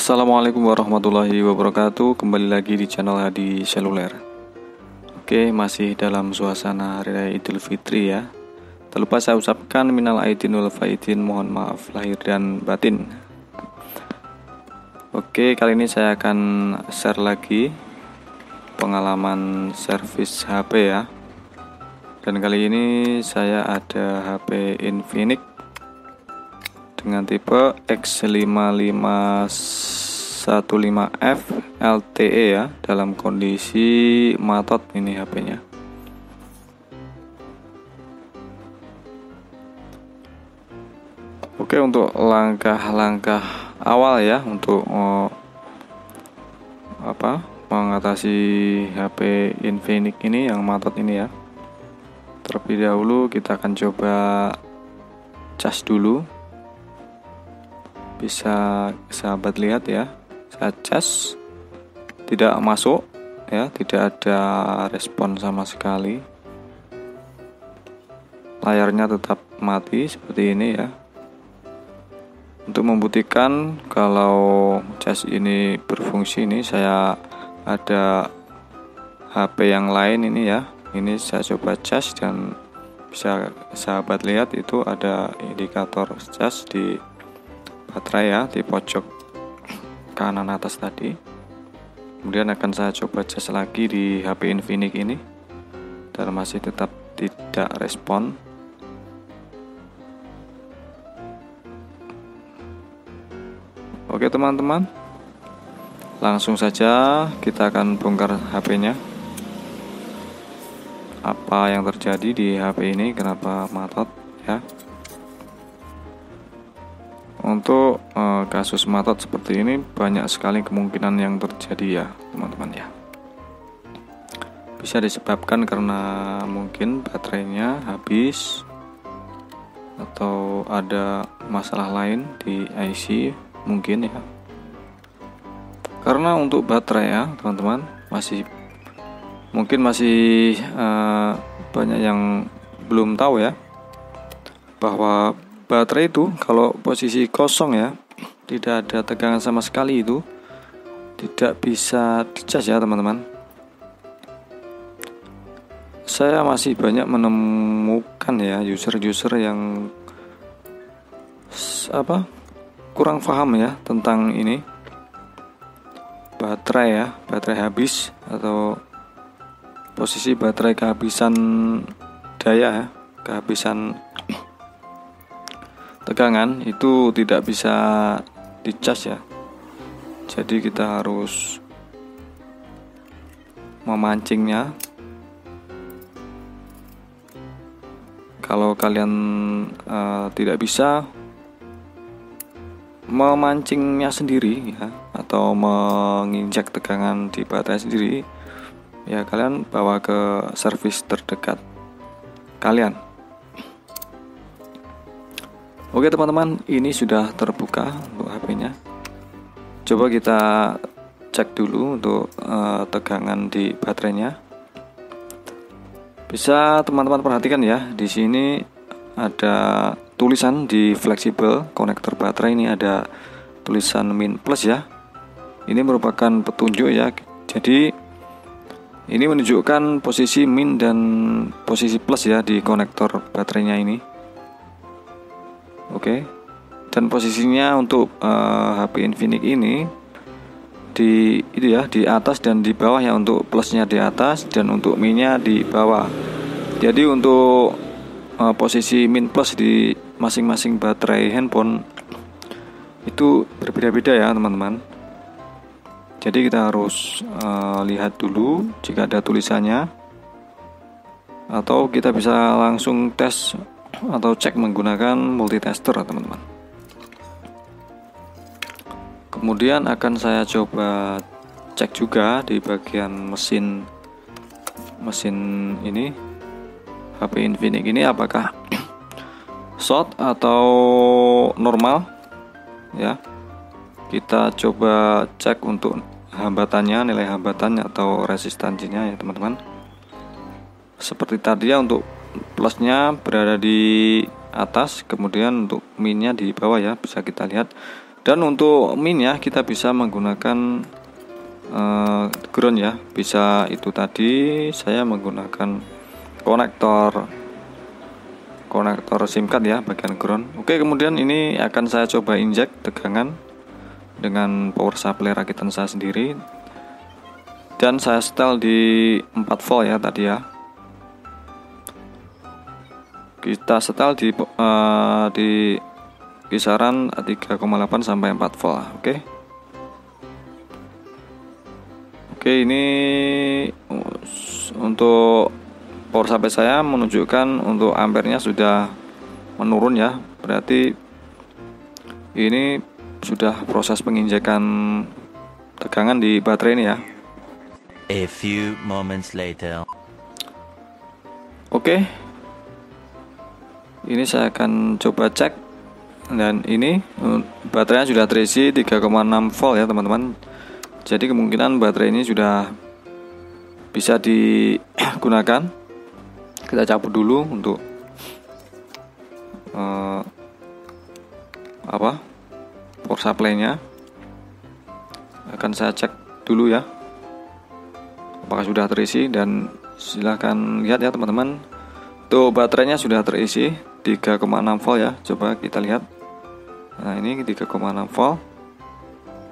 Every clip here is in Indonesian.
Assalamualaikum warahmatullahi wabarakatuh. Kembali lagi di channel Hadi Seluler. Oke, masih dalam suasana Hari Raya Idul Fitri ya. Tak lupa saya ucapkan minal aidin wal faizin, mohon maaf lahir dan batin. Oke, kali ini saya akan share lagi pengalaman servis HP ya. Dan kali ini saya ada HP Infinix dengan tipe X5515F LTE ya, dalam kondisi matot ini HP-nya. Oke, untuk langkah-langkah awal ya untuk mengatasi HP Infinix ini yang matot ini ya. Terlebih dahulu kita akan coba cas dulu. Bisa sahabat lihat ya, saya cas tidak masuk ya, tidak ada respon sama sekali. Layarnya tetap mati seperti ini ya. Untuk membuktikan kalau cas ini berfungsi, ini saya ada HP yang lain ini ya. Ini saya coba cas dan bisa sahabat lihat itu ada indikator cas di baterai ya, di pojok kanan atas tadi. Kemudian akan saya coba cas lagi di HP Infinix ini dan masih tetap tidak respon. Oke teman-teman, langsung saja kita akan bongkar HP-nya. Apa yang terjadi di HP ini, kenapa matot ya. Untuk kasus matot seperti ini banyak sekali kemungkinan yang terjadi ya teman-teman ya. Bisa disebabkan karena mungkin baterainya habis atau ada masalah lain di IC mungkin ya. Karena untuk baterai ya teman-teman masih banyak yang belum tahu ya bahwa baterai itu kalau posisi kosong ya, tidak ada tegangan sama sekali, itu tidak bisa dicas ya teman-teman. Saya masih banyak menemukan ya user-user yang kurang paham ya tentang ini baterai ya, baterai habis atau posisi baterai kehabisan daya ya, kehabisan tegangan itu tidak bisa dicas ya. Jadi kita harus memancingnya. Kalau kalian tidak bisa memancingnya sendiri ya, atau menginjak tegangan di baterai sendiri ya, kalian bawa ke servis terdekat kalian. Oke teman-teman, ini sudah terbuka untuk HP-nya. Coba kita cek dulu untuk tegangan di baterainya. Bisa teman-teman perhatikan ya, di sini ada tulisan di fleksibel konektor baterai, ini ada tulisan min plus ya. Ini merupakan petunjuk ya. Jadi ini menunjukkan posisi min dan posisi plus ya di konektor baterainya ini. Oke, dan posisinya untuk HP Infinix ini di atas dan di bawah ya. Untuk plusnya di atas dan untuk minnya di bawah. Jadi untuk posisi min plus di masing-masing baterai handphone itu berbeda-beda ya teman-teman. Jadi kita harus lihat dulu jika ada tulisannya, atau kita bisa langsung tes atau cek menggunakan multitester teman-teman. Kemudian akan saya coba cek juga di bagian mesin ini HP Infinix ini apakah short atau normal ya. Kita coba cek untuk hambatannya, nilai hambatannya atau resistansinya ya teman-teman. Seperti tadi ya, untuk plusnya berada di atas, kemudian untuk minnya di bawah ya, bisa kita lihat Dan untuk minnya kita bisa menggunakan ground ya, bisa itu tadi saya menggunakan konektor SIM card ya bagian ground. Oke, kemudian ini akan saya coba injek tegangan dengan power supply rakitan saya sendiri, dan saya setel di 4 volt ya tadi ya. Kita setel di kisaran 3,8 sampai 4 volt. Oke, ini untuk power supply saya menunjukkan untuk ampernya sudah menurun ya. Berarti ini sudah proses penginjekan tegangan di baterai ini ya. A few moments later. Oke. Ini saya akan coba cek, dan ini baterainya sudah terisi 3,6 volt ya teman-teman. Jadi kemungkinan baterai ini sudah bisa digunakan. Kita cabut dulu untuk power supply-nya. Akan saya cek dulu ya apakah sudah terisi, dan silahkan lihat ya teman-teman. Tuh, baterainya sudah terisi 3,6 volt ya. Coba kita lihat. Nah, ini 3,6 volt.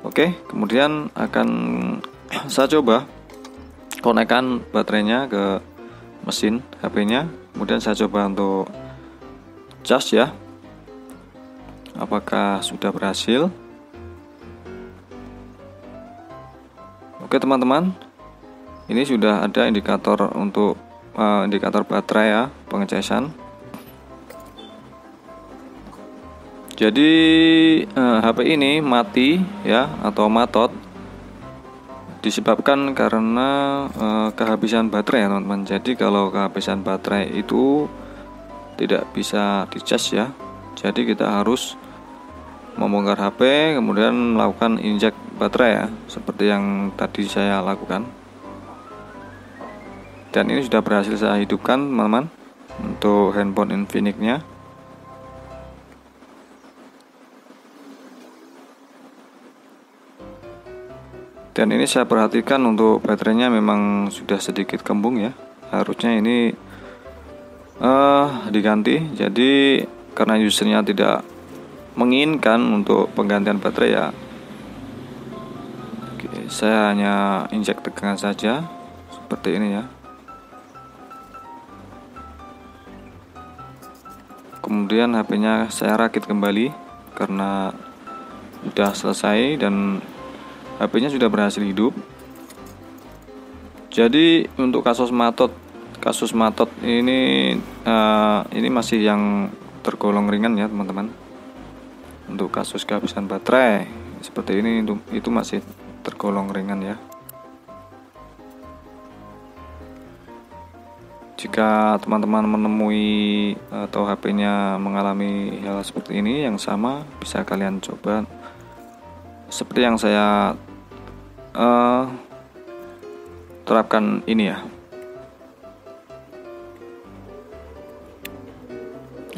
Oke, kemudian akan saya coba konekkan baterainya ke mesin HP-nya. Kemudian saya coba untuk cas ya. Apakah sudah berhasil? Oke teman-teman, ini sudah ada indikator untuk indikator baterai ya, pengecasan. Jadi HP ini mati ya atau matot disebabkan karena kehabisan baterai ya teman-teman. Jadi kalau kehabisan baterai itu tidak bisa dicas ya. Jadi kita harus membongkar HP kemudian melakukan injek baterai ya, seperti yang tadi saya lakukan. Dan ini sudah berhasil saya hidupkan teman-teman untuk handphone Infinix-nya. Dan ini saya perhatikan untuk baterainya memang sudah sedikit kembung ya. Harusnya ini diganti. Jadi karena usernya tidak menginginkan untuk penggantian baterai ya, saya hanya injek tegangan saja seperti ini ya. Kemudian HP-nya saya rakit kembali karena sudah selesai dan HP-nya sudah berhasil hidup. Jadi untuk kasus matot ini masih yang tergolong ringan ya teman-teman. Untuk kasus kehabisan baterai seperti ini itu masih tergolong ringan ya. Jika teman-teman menemui atau HP-nya mengalami hal seperti ini yang sama, bisa kalian coba seperti yang saya terapkan ini ya.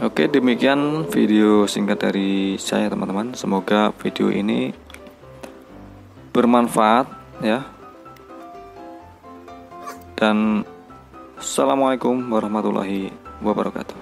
Oke, demikian video singkat dari saya teman-teman. Semoga video ini bermanfaat ya. Dan assalamualaikum warahmatullahi wabarakatuh.